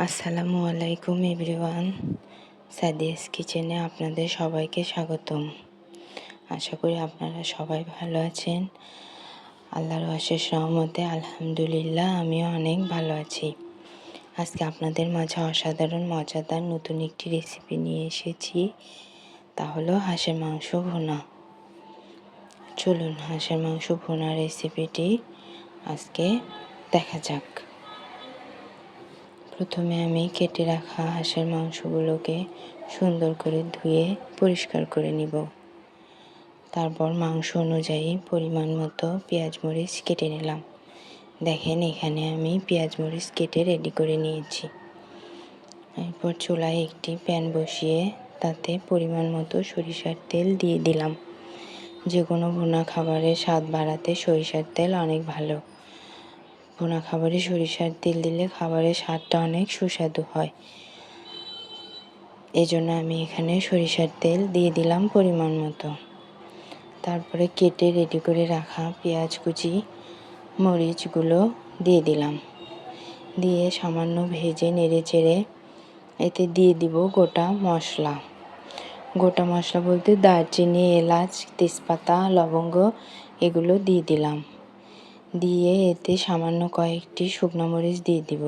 আসসালামু আলাইকুম এভরিওয়ান। সাদিয়াস কিচেনে আপনাদের সবাইকে স্বাগতম। আশা করি আপনারা সবাই ভালো আছেন। আল্লাহর অশেষ রহমতে আলহামদুলিল্লাহ আমিও অনেক ভালো আছি। আজকে আপনাদের মাঝে অসাধারণ মজাদার নতুন একটি রেসিপি নিয়ে এসেছি, তা হলো হাঁসের মাংস ভুনা। চলুন হাঁসের মাংস ভুনা রেসিপিটি আজকে দেখা যাক। প্রথমে আমি কেটে রাখা হাঁসের মাংসগুলোকে সুন্দর করে ধুয়ে পরিষ্কার করে নিব। তারপর মাংস অনুযায়ী পরিমাণ মতো পেঁয়াজ মরিচ কেটে নিলাম। দেখেন এখানে আমি পেঁয়াজ মরিচ কেটে রেডি করে নিয়েছি। এরপর চুলায় একটি প্যান বসিয়ে তাতে পরিমাণ মতো সরিষার তেল দিয়ে দিলাম। যে কোনো ভুনা খাবারের স্বাদ বাড়াতে সরিষার তেল অনেক ভালো। ভুনা খাবারে সরিষার তেল দিলে খাবারের স্বাদটা অনেক সুস্বাদু হয়। এজন্য আমি এখানে সরিষার তেল দিয়ে দিলাম পরিমাণ মতো। তারপরে কেটে রেডি করে রাখা পেঁয়াজ কুচি মরিচগুলো দিয়ে দিলাম। দিয়ে সামান্য ভেজে নেড়ে চেড়ে এতে দিয়ে দিব গোটা মশলা। গোটা মশলা বলতে দারচিনি, এলাচ, তেজপাতা, লবঙ্গ এগুলো দিয়ে দিলাম। দিয়ে এতে সামান্য কয়েকটি শুকনো মরিচ দিয়ে দিব।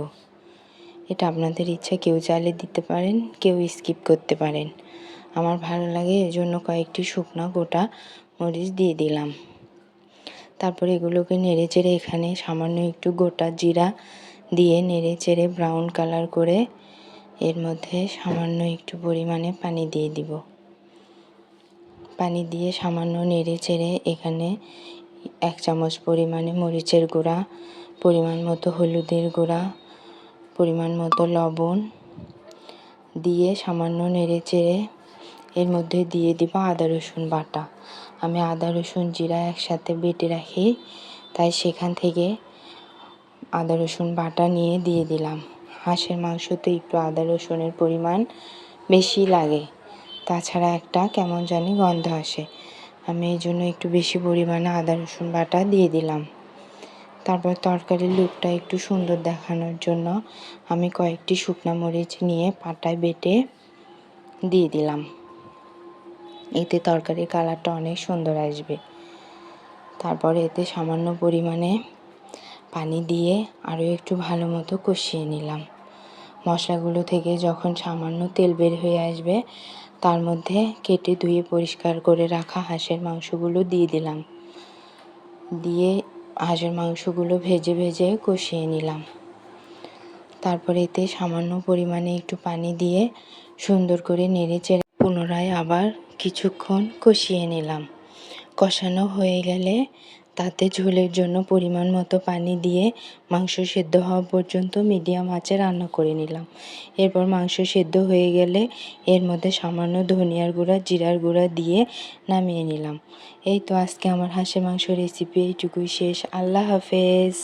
এটা আপনাদের ইচ্ছা, কেউ চাইলে দিতে পারেন, কেউ স্কিপ করতে পারেন। আমার ভালো লাগে এজন্য কয়েকটি শুকনো গোটা মরিচ দিয়ে দিলাম। তারপরে এগুলোকে নেড়ে চেড়ে এখানে সামান্য একটু গোটা জিরা দিয়ে নেড়ে চেড়ে ব্রাউন কালার করে এর মধ্যে সামান্য একটু পরিমাণে পানি দিয়ে দিব। পানি দিয়ে সামান্য নেড়ে চেড়ে এখানে 1 চামচ পরিমাণে মরিচের গুঁড়া, পরিমাণ মতো হলুদের গুঁড়া, পরিমাণ মতো লবণ দিয়ে সামান্য নেড়ে চেড়ে এর মধ্যে দিয়ে দিব আদা রসুন বাটা। আমি আদা রসুন জিরা একসাথে বেটে রাখি, তাই সেখান থেকে আদা রসুন বাটা নিয়ে দিয়ে দিলাম। হাঁসের মাংসতে একটু আদা রসুনের পরিমাণ বেশি লাগে, তাছাড়া একটা কেমন জানি গন্ধ আসে। আমি এই জন্য একটু বেশি পরিমাণে আদা রসুন বাটা দিয়ে দিলাম। তারপর তরকারির লুকটা একটু সুন্দর দেখানোর জন্য আমি কয়েকটি শুকনো মরিচ নিয়ে পাটায় বেটে দিয়ে দিলাম। এতে তরকারির কালারটা অনেক সুন্দর আসবে। তারপর এতে সামান্য পরিমাণে পানি দিয়ে আরও একটু ভালো মতো কষিয়ে নিলাম। মশলাগুলো থেকে যখন সামান্য তেল বের হয়ে আসবে, তার মধ্যে কেটে ধুয়ে পরিষ্কার করে রাখা হাঁসের মাংসগুলো দিয়ে দিলাম। দিয়ে হাঁসের মাংসগুলো ভেজে ভেজে কষিয়ে নিলাম। তারপরে এতে সামান্য পরিমাণে একটু পানি দিয়ে সুন্দর করে নেড়ে চেড়ে পুনরায় আবার কিছুক্ষণ কষিয়ে নিলাম। কষানো হয়ে গেলে তাতে ঝোলের জন্য পরিমাণ মতো পানি দিয়ে মাংস সেদ্ধ হওয়া পর্যন্ত মিডিয়াম আঁচে রান্না করে নিলাম। এরপর মাংস সেদ্ধ হয়ে গেলে এর মধ্যে সামান্য ধনিয়ার গুঁড়া, জিরার গুঁড়া দিয়ে নামিয়ে নিলাম। এই তো আজকে আমার হাঁসের মাংস রেসিপি এইটুকুই শেষ। আল্লাহ হাফেজ।